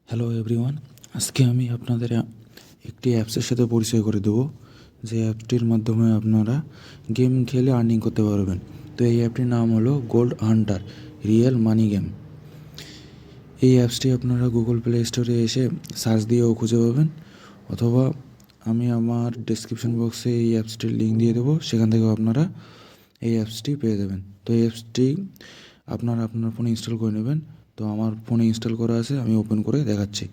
Hello everyone, আজকে আমি আপনাদের একটি অ্যাপসের সাথে পরিচয় করে দেবো, যে অ্যাপটির মাধ্যমে আপনারা গেম খেলে আর্নিং করতে পারবেন। তো এই অ্যাপটির নাম হলো gold Hunter real money game. এই অ্যাপসটি আপনারা গুগল প্লে স্টোরে এসে সার্চ দিয়েও খুঁজে পাবেন, অথবা আমি আমার ডেসক্রিপশন বক্সে এই অ্যাপসটির লিঙ্ক দিয়ে দেবো, সেখান থেকেও আপনারা এই অ্যাপসটি পেয়ে যাবেন। তো এই অ্যাপসটি আপনারা আপনার ফোনে ইনস্টল করে নেবেন। তো আমার ফোনে ইনস্টল করা আছে, আমি ওপেন করে দেখাচ্ছি।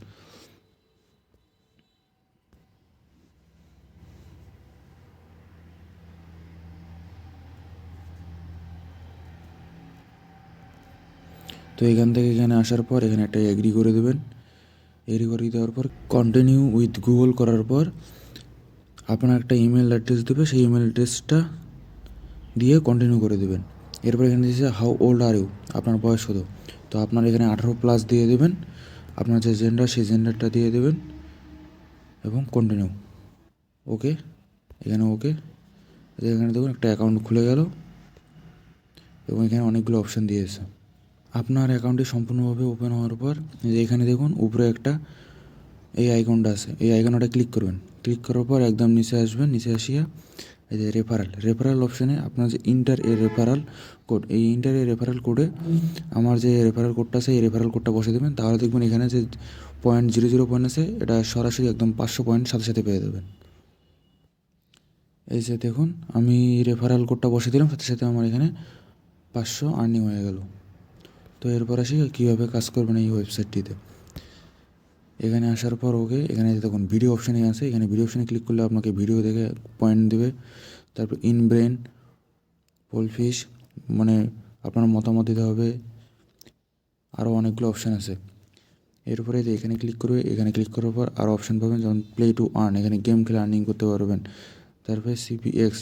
তো এখান থেকে এখানে আসার পর এখানে একটা এগ্রি করে দেবেন। এগ্রি করে দেওয়ার পর কন্টিনিউ উইথ গুগল করার পর আপনার একটা ইমেল অ্যাড্রেস দেবে, সেই ইমেল অ্যাড্রেসটা দিয়ে কন্টিনিউ করে দেবেন। এরপর এখানে দিয়েছে হাউ ওল্ড আর ইউ, আপনার বয়স কত। তো আপনার এখানে 18+ দিয়ে দেবেন, আপনার যে জেন্ডার সেই জেন্ডারটা দিয়ে দেবেন এবং কন্টিনিউ। ওকে, এখানে ওকে। এখানে দেখুন একটা অ্যাকাউন্ট খুলে গেল এবং এখানে অনেকগুলো অপশান দিয়েছে। আপনার অ্যাকাউন্টটি সম্পূর্ণভাবে ওপেন হওয়ার পর এখানে দেখুন উপরে একটা এই আইকনটা আছে, এই আইকনটা ক্লিক করবেন। ক্লিক করার পর একদম নিচে আসবেন, নিচে আসিয়া এই যে রেফারাল অপশানে আপনার যে ইন্টার এ রেফারাল কোড, এই ইন্টার এ রেফারাল কোডে আমার যে রেফারাল কোডটা আছে এই রেফারাল কোডটা বসে দেবেন। তাহলে দেখবেন এখানে যে 0.00 পয়েন্ট আছে, এটা সরাসরি একদম 500 পয়েন্ট সাথে সাথে পেয়ে যাবেন। এই যে দেখুন আমি রেফারাল কোডটা বসে দিলাম, সাথে সাথে আমার এখানে 500 আর্নিং হয়ে গেল। তো এরপর আসি কীভাবে কাজ করবেন এই ওয়েবসাইটটিতে। এখানে আসার পর ওকে, এখানে দেখুন ভিডিও অপশানে আছে, এখানে ভিডিও অপশানে ক্লিক করলে আপনাকে ভিডিও দেখে পয়েন্ট দেবে। তারপর ইন ব্রেন, পোলফিশ, মানে আপনার মতামত দিতে হবে, আরও অনেকগুলো অপশান আছে। এরপরে এখানে ক্লিক করবে, এখানে ক্লিক করার পর আরও অপশান পাবেন, যেমন প্লে টু আর্ন, এখানে গেম খেলে আর্নিং করতে পারবেন। তারপরে সিপিএক্স,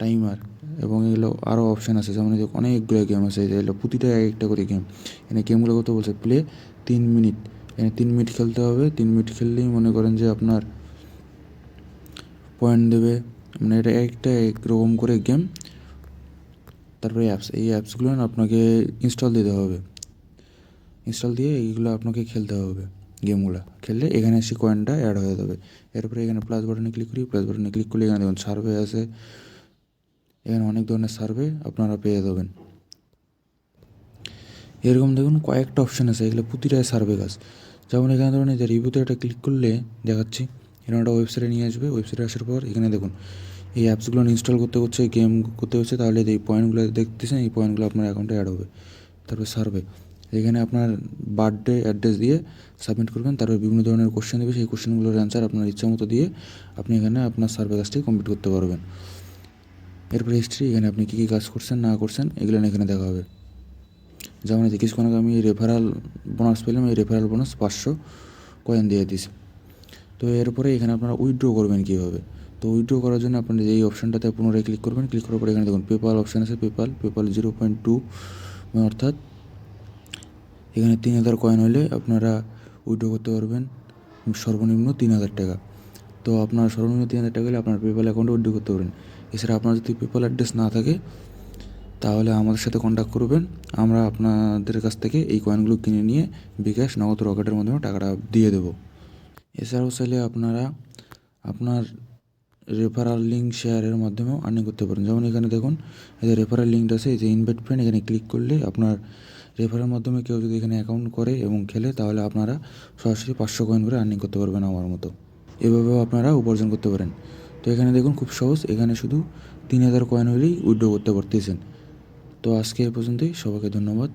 টাইমার, এবং এগুলো আরও অপশান আছে, যেমন অনেকগুলো গেম আছে, এগুলো প্রতিটা একটা করে গেম। এখানে গেমগুলো কত বলছে, প্লে 3 মিনিট, এখানে 3 মিনিট খেলতে হবে। 3 মিনিট খেললেই মনে করেন যে আপনার পয়েন্ট দেবে, মানে এটা একটা একরকম করে গেম। তারপরে অ্যাপস, এই অ্যাপসগুলো আপনাকে ইনস্টল দিতে হবে, ইনস্টল দিয়ে এইগুলো আপনাকে খেলতে হবে। গেমগুলো খেললে এখানে এসে কয়েনটা অ্যাড হয়ে যাবে। এরপরে এখানে প্লাস বাটনে ক্লিক করি, প্লাস বাটনে ক্লিক করলে এখানে দেখুন সার্ভে আছে, এখানে অনেক ধরনের সার্ভে আপনারা পেয়ে যাবেন। এরকম দেখুন কয়েকটা অপশান আছে, এগুলো প্রতিটাই সার্ভে কাজ। যেমন এখানে ধরুন এই যে রিভিউতে একটা ক্লিক করলে দেখাচ্ছি, এখানে একটা ওয়েবসাইটে নিয়ে আসবে। ওয়েবসাইটে আসার পর এখানে দেখুন এই অ্যাপসগুলো ইনস্টল করতে হচ্ছে, গেম করতে হচ্ছে, তাহলে এই পয়েন্টগুলো দেখতেছেন, এই পয়েন্টগুলো আপনার অ্যাকাউন্টে অ্যাড হবে। তারপর সার্ভে, এখানে আপনার বার্থডে অ্যাড্রেস দিয়ে সাবমিট করবেন। তারপর বিভিন্ন ধরনের কোশ্চেন দেবে, সেই কোশ্চেনগুলোর অ্যান্সার আপনার ইচ্ছা মতো দিয়ে আপনি এখানে আপনার সার্ভে কাজটি কমপ্লিট করতে পারবেন। এরপরে হিস্ট্রি, এখানে আপনি কী কী কাজ করছেন না করছেন এগুলো এখানে দেখা হবে। যেমন কিছুক্ষণ আগে আমি রেফারাল বোনাস পেলাম, এই রেফারাল বোনাস 500 কয়েন দিয়ে দিছে। তো এরপরে এখানে আপনারা উইথড্র করবেন কীভাবে। তো উইথড্র করার জন্য আপনারা এই অপশানটাতে পুনরায় ক্লিক করবেন। ক্লিক করার পরে এখানে দেখুন পেপাল অপশান আছে, পেপাল 0.2, অর্থাৎ এখানে 3000 কয়েন হলে আপনারা উইথড্র করতে পারবেন সর্বনিম্ন 3000 টাকা। তো আপনার সর্বনিম্ন 3000 টাকা হলে আপনার পেপাল অ্যাকাউন্টে উইথড্র করতে পারেন। এছাড়া আপনার যদি পেপাল অ্যাড্রেস না থাকে তাহলে আমাদের সাথে কন্ট্যাক্ট করবেন, আমরা আপনাদের কাছ থেকে এই কয়েনগুলো কিনে নিয়ে বিকাশ, নগদ, রকেটের মাধ্যমে টাকাটা দিয়ে দেবো। এছাড়াও চাইলে আপনারা আপনার রেফারাল লিঙ্ক শেয়ারের মাধ্যমেও আর্নিং করতে পারেন। যেমন এখানে দেখুন এই যে রেফারাল লিঙ্কটা আছে, এই যে ইনভাইট ফ্রেন্ড, এখানে ক্লিক করলে আপনার রেফারের মাধ্যমে কেউ যদি এখানে অ্যাকাউন্ট করে এবং খেলে, তাহলে আপনারা সরাসরি 500 কয়েন করে আর্নিং করতে পারবেন আমার মতো। এভাবেও আপনারা উপার্জন করতে পারেন। তো এখানে দেখুন খুব সহজ, এখানে শুধু 3000 কয়েন হলেই উইথড্র করতে পারতেছেন। তো আজকে এ পর্যন্তই, সবাইকে ধন্যবাদ।